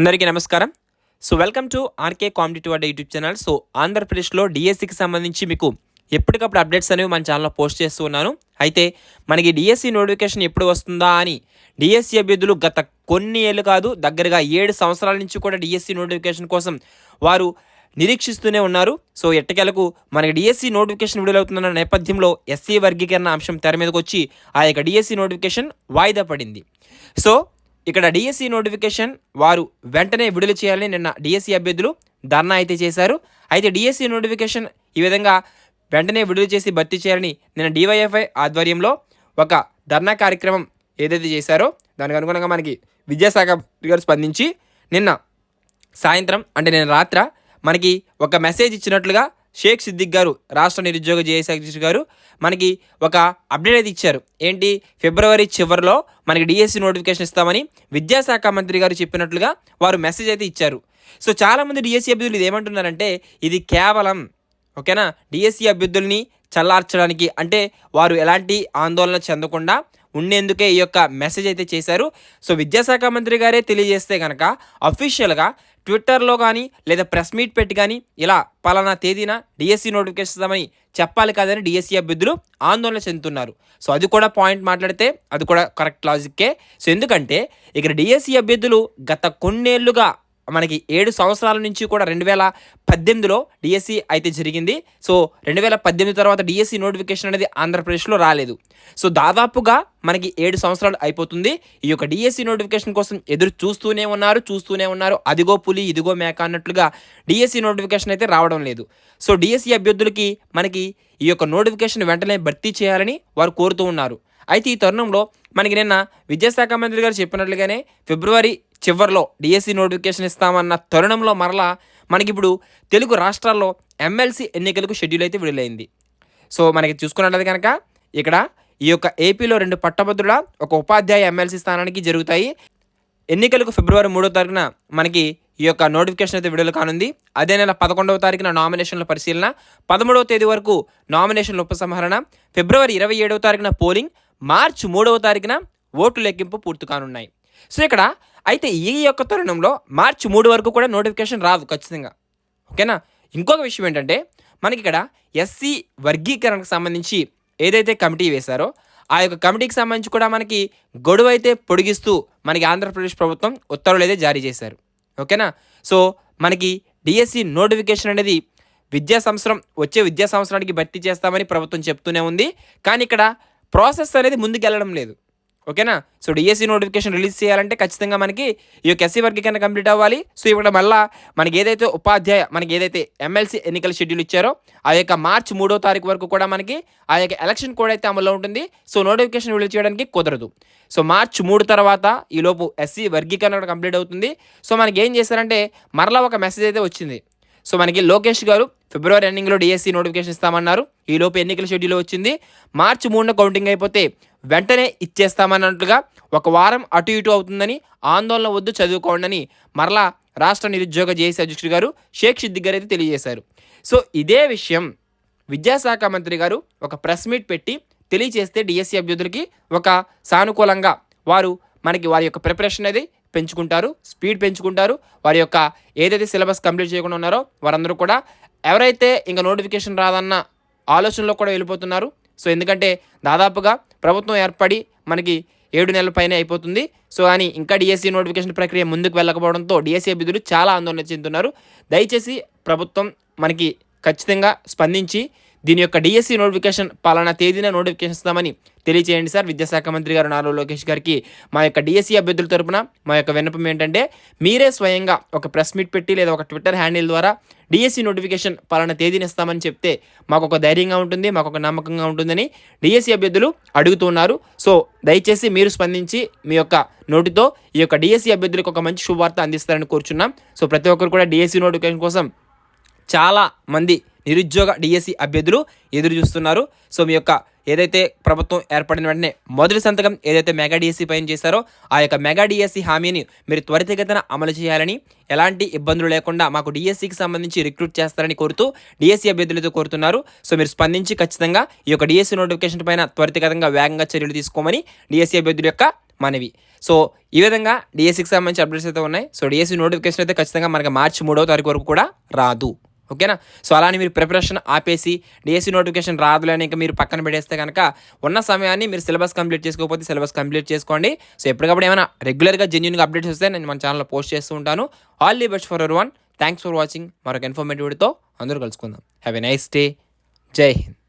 అందరికీ నమస్కారం. Welcome to RK competitive Adda YouTube channel. ఆంధ్రప్రదేశ్లో డిఎస్సికి సంబంధించి మీకు ఎప్పటికప్పుడు అప్డేట్స్ అనేవి మన ఛానల్లో పోస్ట్ చేస్తూ ఉన్నాను. అయితే మనకి డిఎస్సి నోటిఫికేషన్ ఎప్పుడు వస్తుందా అని డిఎస్సి అభ్యర్థులు గత కొన్ని ఏళ్ళు కాదు, దగ్గరగా 7 సంవత్సరాల నుంచి కూడా డిఎస్సి నోటిఫికేషన్ కోసం వారు నిరీక్షిస్తూనే ఉన్నారు. ఎట్టకేలకు మనకి డిఎస్సి నోటిఫికేషన్ విడుదలవుతున్న నేపథ్యంలో ఎస్సీ వర్గీకరణ అంశం తెర మీదకి వచ్చి ఆ యొక్క డిఎస్సి నోటిఫికేషన్ వాయిదా పడింది. ఇక్కడ డిఎస్సి నోటిఫికేషన్ వారు వెంటనే విడుదల చేయాలని నిన్న డిఎస్సి అభ్యర్థులు ధర్నా అయితే చేశారు. అయితే డిఎస్సి నోటిఫికేషన్ ఈ విధంగా వెంటనే విడుదల చేసి భర్తీ చేయాలని నిన్న డివైఎఫ్ఐ ఆధ్వర్యంలో ఒక ధర్నా కార్యక్రమం ఏదైతే చేశారో దానికి అనుగుణంగా మనకి విద్యాశాఖ గారు స్పందించి నిన్న సాయంత్రం అంటే నిన్న రాత్ర మనకి ఒక మెసేజ్ ఇచ్చినట్లుగా షేక్ సిద్దిక్ గారు, రాష్ట్ర నిరుద్యోగ జేఏసీ అధ్యక్షుడు గారు మనకి ఒక అప్డేట్ అయితే ఇచ్చారు. ఏంటి, ఫిబ్రవరి చివరిలో మనకి డిఎస్సి నోటిఫికేషన్ ఇస్తామని విద్యాశాఖ మంత్రి గారు చెప్పినట్లుగా వారు మెసేజ్ అయితే ఇచ్చారు. చాలామంది డిఎస్సి అభ్యర్థులు ఇది ఏమంటున్నారంటే ఇది కేవలం డిఎస్సి అభ్యర్థుల్ని చల్లార్చడానికి, అంటే వారు ఎలాంటి ఆందోళన చెందకుండా ఉండేందుకే ఈ యొక్క మెసేజ్ అయితే చేశారు. విద్యాశాఖ మంత్రి గారే తెలియజేస్తే కనుక అఫీషియల్గా ట్విట్టర్లో కానీ లేదా ప్రెస్ మీట్ పెట్టి కానీ ఇలా పలానా తేదీన డిఎస్సి నోటిఫికేషన్ ఇస్తామని చెప్పాలి కాదని డిఎస్సి అభ్యర్థులు ఆందోళన చెందుతున్నారు. అది కూడా పాయింట్ మాట్లాడితే అది కూడా కరెక్ట్ లాజిక్కే. ఎందుకంటే ఇక్కడ డిఎస్సి అభ్యర్థులు గత కొన్నేళ్లుగా మనకి 7 సంవత్సరాల నుంచి కూడా 2018లో డిఎస్సి అయితే జరిగింది. 2018 తర్వాత డిఎస్సి నోటిఫికేషన్ అనేది ఆంధ్రప్రదేశ్లో రాలేదు. దాదాపుగా మనకి 7 సంవత్సరాలు అయిపోతుంది. ఈ యొక్క డిఎస్సి నోటిఫికేషన్ కోసం ఎదురు చూస్తూనే ఉన్నారు. అదిగో పులి ఇదిగో మేక అన్నట్లుగా డిఎస్సి నోటిఫికేషన్ అయితే రావడం లేదు. డిఎస్సి అభ్యర్థులకి మనకి ఈ యొక్క నోటిఫికేషన్ వెంటనే భర్తీ చేయాలని వారు కోరుతూ ఉన్నారు. అయితే ఈ తరుణంలో మనకి నిన్న విద్యాశాఖ మంత్రి గారు చెప్పినట్లుగానే ఫిబ్రవరి చివరిలో డిఎస్సి నోటిఫికేషన్ ఇస్తామన్న తరుణంలో మరలా మనకిప్పుడు తెలుగు రాష్ట్రాల్లో ఎమ్మెల్సీ ఎన్నికలకు షెడ్యూల్ అయితే విడుదలైంది. మనకి చూసుకున్నట్లయితే కనుక ఇక్కడ ఈ యొక్క ఏపీలో 2 పట్టభద్రుల ఒక ఉపాధ్యాయ ఎమ్మెల్సీ స్థానానికి జరుగుతాయి. ఎన్నికలకు ఫిబ్రవరి 3వ తారీఖున మనకి ఈ యొక్క నోటిఫికేషన్ అయితే విడుదల కానుంది. అదే నెల 11వ తారీఖున నామినేషన్ల పరిశీలన, 13వ తేదీ వరకు నామినేషన్ల ఉపసంహరణ, ఫిబ్రవరి 27వ తారీఖున పోలింగ్, మార్చి 3వ తారీఖున ఓటు లెక్కింపు పూర్తి కానున్నాయి. ఇక్కడ అయితే ఈ యొక్క తరుణంలో మార్చి 3 వరకు కూడా నోటిఫికేషన్ రాదు ఖచ్చితంగా. ఇంకొక విషయం ఏంటంటే మనకి ఇక్కడ ఎస్సీ వర్గీకరణకు సంబంధించి ఏదైతే కమిటీ వేశారో ఆ యొక్క కమిటీకి సంబంధించి కూడా మనకి గడువు అయితే పొడిగిస్తూ మనకి ఆంధ్రప్రదేశ్ ప్రభుత్వం ఉత్తర్వులు అయితే జారీ చేశారు. మనకి డిఎస్సి నోటిఫికేషన్ అనేది వచ్చే విద్యా సంవత్సరానికి భర్తీ చేస్తామని ప్రభుత్వం చెప్తూనే ఉంది. కానీ ఇక్కడ ప్రాసెస్ అనేది ముందుకెళ్ళడం లేదు. డిఎస్సి నోటిఫికేషన్ రిలీజ్ చేయాలంటే ఖచ్చితంగా మనకి ఈ యొక్క ఎస్సీ వర్గీకరణ కంప్లీట్ అవ్వాలి. ఇక్కడ మళ్ళీ మనకి ఏదైతే మనకి ఏదైతే ఎమ్మెల్సీ ఎన్నికల షెడ్యూల్ ఇచ్చారో ఆ యొక్క మార్చి 3వ తారీఖు వరకు కూడా మనకి ఆ యొక్క ఎలక్షన్ కోడ్ అయితే అమల్లో ఉంటుంది. నోటిఫికేషన్ విడుదల చేయడానికి కుదరదు. మార్చి 3 తర్వాత ఈలోపు ఎస్సీ వర్గీకరణ కంప్లీట్ అవుతుంది. మనకి ఏం చేశారంటే మరలా ఒక మెసేజ్ అయితే వచ్చింది. మనకి లోకేష్ గారు ఫిబ్రవరి ఎండింగ్లో డిఎస్సి నోటిఫికేషన్ ఇస్తామన్నారు. ఈలోపు ఎన్నికల షెడ్యూల్ వచ్చింది. మార్చి 3న కౌంటింగ్ అయిపోతే వెంటనే ఇచ్చేస్తామన్నట్లుగా ఒక వారం అటు ఇటు అవుతుందని, ఆందోళన వద్దు చదువుకోండి అని మరలా రాష్ట్ర నిరుద్యోగ జేఏసీ అధ్యక్షుడు గారు షేక్ సిద్దిక్ గారు అయితే తెలియజేశారు. ఇదే విషయం విద్యాశాఖ మంత్రి గారు ఒక ప్రెస్ మీట్ పెట్టి తెలియజేస్తే డిఎస్సి అభ్యర్థులకి ఒక సానుకూలంగా వారి యొక్క ప్రిపరేషన్ అనేది పెంచుకుంటారు, స్పీడ్ పెంచుకుంటారు. వారి యొక్క ఏదైతే సిలబస్ కంప్లీట్ చేయకుండా ఉన్నారో వారందరూ కూడా ఎవరైతే ఇంకా నోటిఫికేషన్ రాదన్న ఆలోచనలో కూడా వెళ్ళిపోతున్నారు. ఎందుకంటే దాదాపుగా ప్రభుత్వం ఏర్పడి మనకి 7 నెలల పైన అయిపోతుంది. కానీ ఇంకా డిఎస్సి నోటిఫికేషన్ ప్రక్రియ ముందుకు వెళ్ళకపోవడంతో డిఎస్సి అభ్యర్థులు చాలా ఆందోళన చెందుతున్నారు. దయచేసి ప్రభుత్వం మనకి ఖచ్చితంగా స్పందించి దీని యొక్క డిఎస్సి నోటిఫికేషన్ పలానా తేదీన నోటిఫికేషన్ ఇస్తామని తెలియచేయండి సార్. విద్యాశాఖ మంత్రి గారు నారా లోకేష్ గారికి మా యొక్క డిఎస్సి అభ్యర్థుల తరపున మా యొక్క విన్నపం ఏంటంటే మీరే స్వయంగా ఒక ప్రెస్ మీట్ పెట్టి లేదా ఒక ట్విట్టర్ హ్యాండిల్ ద్వారా డిఎస్సి నోటిఫికేషన్ పలానా తేదీని ఇస్తామని చెప్తే మాకు ఒక ధైర్యంగా ఉంటుంది, మాకు ఒక నమ్మకంగా ఉంటుందని డిఎస్సి అభ్యర్థులు అడుగుతున్నారు. దయచేసి మీరు స్పందించి మీ యొక్క నోటితో ఈ యొక్క డిఎస్సి అభ్యర్థులకు ఒక మంచి శుభవార్త అందిస్తారని కోరుచున్నాం. ప్రతి ఒక్కరు కూడా డిఎస్సి నోటిఫికేషన్ కోసం చాలా మంది నిరుద్యోగ డిఎస్సి అభ్యర్థులు ఎదురు చూస్తున్నారు. మీ యొక్క ఏదైతే ప్రభుత్వం ఏర్పడిన వెంటనే మొదటి సంతకం ఏదైతే మెగా డిఎస్సి పైన చేశారో ఆ యొక్క మెగా డిఎస్సి హామీని మీరు త్వరితగతిన అమలు చేయాలని, ఎలాంటి ఇబ్బందులు లేకుండా మాకు డిఎస్సికి సంబంధించి రిక్రూట్ చేస్తారని కోరుతూ డిఎస్సి అభ్యర్థులతో కోరుతున్నారు. మీరు స్పందించి ఖచ్చితంగా ఈ యొక్క డిఎస్సి నోటిఫికేషన్ పైన త్వరితగతంగా వేగంగా చర్యలు తీసుకోమని డిఎస్సి అభ్యర్థుల యొక్క మనవి. సో ఈ విధంగా డిఎస్సికి సంబంధించి అప్డేట్స్ అయితే ఉన్నాయి. సో డిఎస్సి నోటిఫికేషన్ అయితే ఖచ్చితంగా మనకి మార్చి 3వ తారీఖు వరకు కూడా రాదు. ఓకేనా. సో అలానే మీరు ప్రిపరేషన్ ఆపేసి డిఎస్సి నోటిఫికేషన్ రాదులే అని ఇంకా మీరు పక్కన పెట్టేస్తే కనుక ఉన్న సమయాన్ని మీరు సిలబస్ కంప్లీట్ చేసుకోకపోతే సిలబస్ కంప్లీట్ చేసుకోండి. సో ఎప్పటికప్పుడు ఏమైనా రెగ్యులర్గా జెన్యూన్గా అప్డేట్స్ వస్తే నేను మన ఛానల్లో పోస్ట్ చేస్తూ ఉంటాను. All the best for everyone. Thanks for watching. మరొక ఇన్ఫర్మేటివ్ వీడియోతో అందరూ కలుసుకుందాం. Have a nice day. జై హింద్.